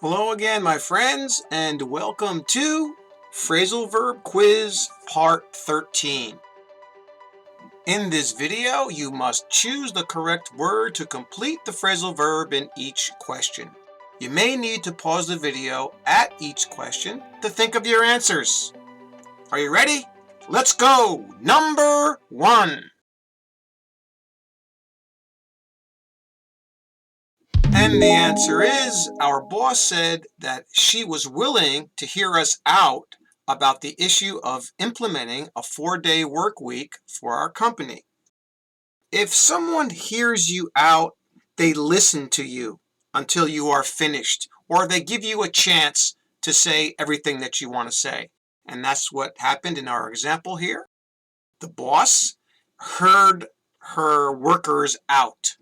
Hello again, my friends, and welcome to Phrasal Verb Quiz Part 13. In this video, you must choose the correct word to complete the phrasal verb in each question. You may need to pause the video at each question to think of your answers. Are you ready? Let's go! Number 1. And the answer is, our boss said that she was willing to hear us out about the issue of implementing a 4-day work week for our company. If someone hears you out, they listen to you until you are finished, or they give you a chance to say everything that you want to say. And that's what happened in our example here. The boss heard her workers out.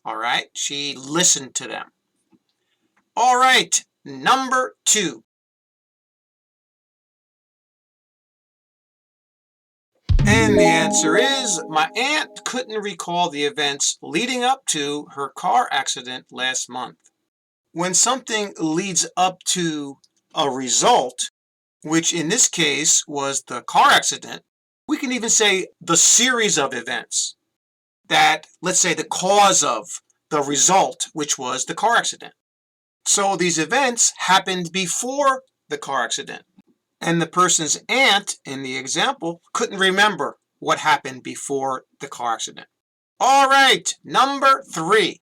All right, she listened to them. All right, number 2. And the answer is, my aunt couldn't recall the events leading up to her car accident last month. When something leads up to a result, which in this case was the car accident, we can even say the series of events that, let's say, the cause of the result, which was the car accident. So these events happened before the car accident. And the person's aunt in the example couldn't remember what happened before the car accident. All right, number 3.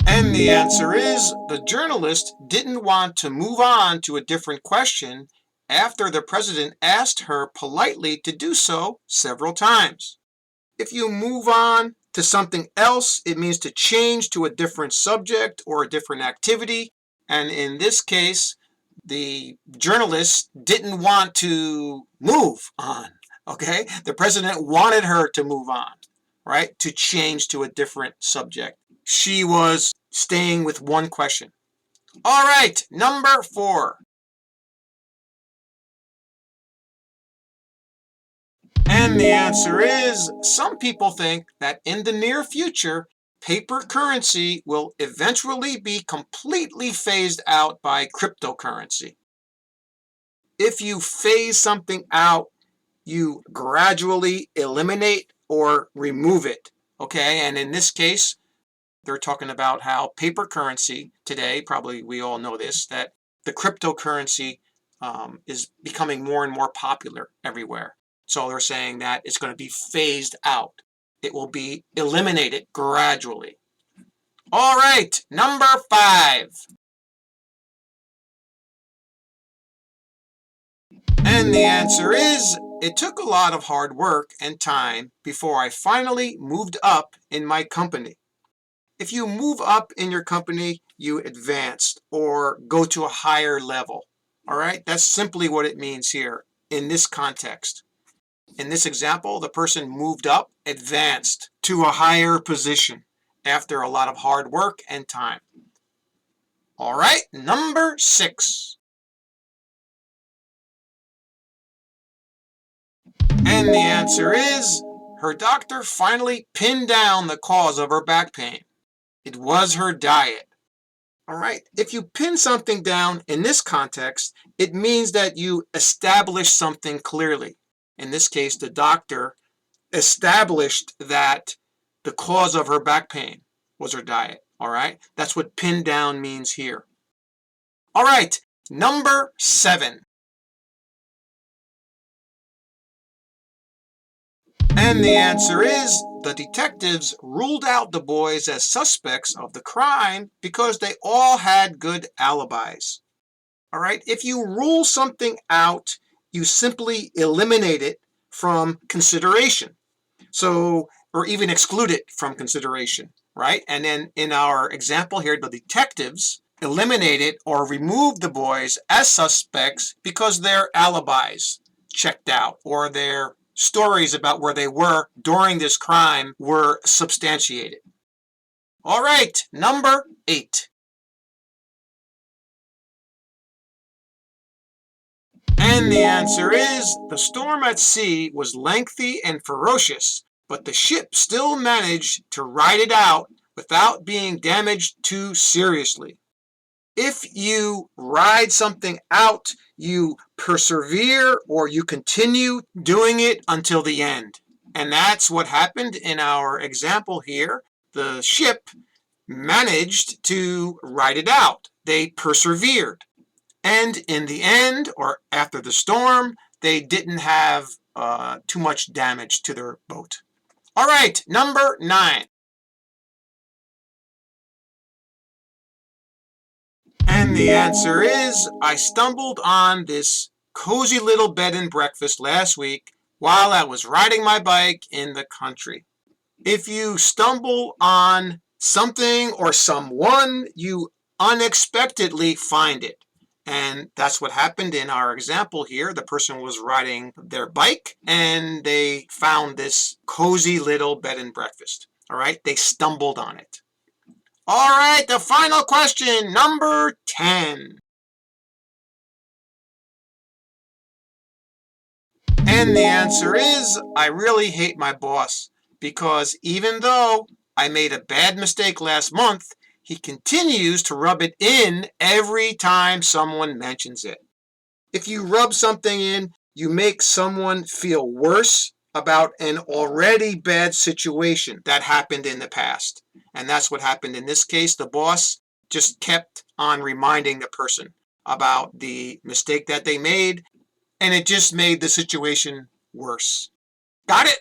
And the answer is, the journalist didn't want to move on to a different question after the president asked her politely to do so several times. If you move on to something else, it means to change to a different subject or a different activity. And in this case, the journalist didn't want to move on, okay? The president wanted her to move on, right? To change to a different subject. She was staying with one question. All right, number 4. And the answer is, some people think that in the near future, paper currency will eventually be completely phased out by cryptocurrency. If you phase something out, you gradually eliminate or remove it, okay? And in this case, they're talking about how paper currency today, probably we all know this, that the cryptocurrency is becoming more and more popular everywhere. So they're saying that it's going to be phased out. It will be eliminated gradually. All right, number 5. And the answer is, it took a lot of hard work and time before I finally moved up in my company. If you move up in your company, you advance or go to a higher level. All right, that's simply what it means here in this context. In this example, the person moved up, advanced to a higher position after a lot of hard work and time. All right, number 6. And the answer is, her doctor finally pinned down the cause of her back pain. It was her diet. All right, if you pin something down in this context, it means that you establish something clearly. In this case, the doctor established that the cause of her back pain was her diet. All right, that's what pin down means here. All right, number 7. And the answer is, the detectives ruled out the boys as suspects of the crime because they all had good alibis. All right, if you rule something out, you simply eliminate it from consideration. So, or even exclude it from consideration, right? And then in our example here, the detectives eliminated or removed the boys as suspects because their alibis checked out, or their stories about where they were during this crime were substantiated. All right, number 8. And the answer is, the storm at sea was lengthy and ferocious, but the ship still managed to ride it out without being damaged too seriously. If you ride something out, you persevere or you continue doing it until the end. And that's what happened in our example here. The ship managed to ride it out. They persevered. And in the end, or after the storm, they didn't have too much damage to their boat. All right, number 9. And the answer is, I stumbled on this cozy little bed and breakfast last week while I was riding my bike in the country. If you stumble on something or someone, you unexpectedly find it. And that's what happened in our example here. The person was riding their bike and they found this cozy little bed and breakfast. All right, they stumbled on it. All right, the final question, number 10. And the answer is, I really hate my boss because even though I made a bad mistake last month, he continues to rub it in every time someone mentions it. If you rub something in, you make someone feel worse about an already bad situation that happened in the past. And that's what happened in this case. The boss just kept on reminding the person about the mistake that they made, and it just made the situation worse. Got it?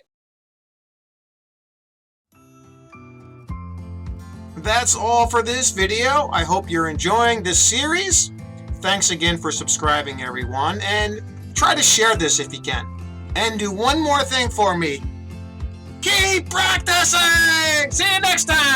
That's all for this video. I hope you're enjoying this series. Thanks again for subscribing, everyone, and try to share this if you can. And do one more thing for me. Keep practicing! See you next time!